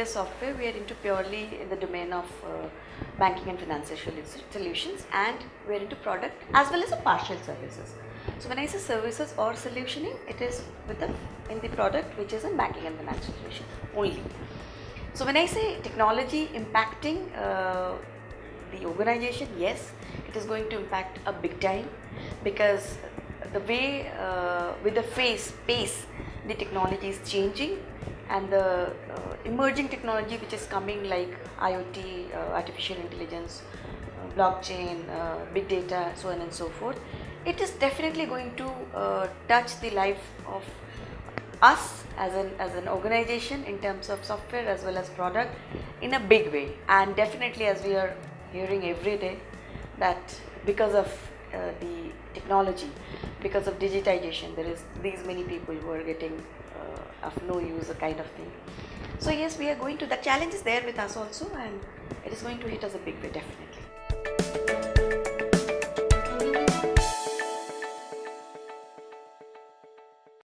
Nucleus Software, we are into purely in the domain of banking and financial solutions, and we are into product as well as a partial services. So when I say services or solutioning, it is in the product which is in banking and financial solution only. So when I say technology impacting the organization, yes, it is going to impact a big time, because the way with the pace the technology is changing, and the emerging technology which is coming like IoT, artificial intelligence, blockchain, big data, so on and so forth, it is definitely going to touch the life of us as an organization in terms of software as well as product in a big way. And definitely, as we are hearing every day, that because of the technology, because of digitization, there is these many people who are getting of no use, a kind of thing. So yes, we are going to, the challenge is there with us also, and it is going to hit us a big way, definitely.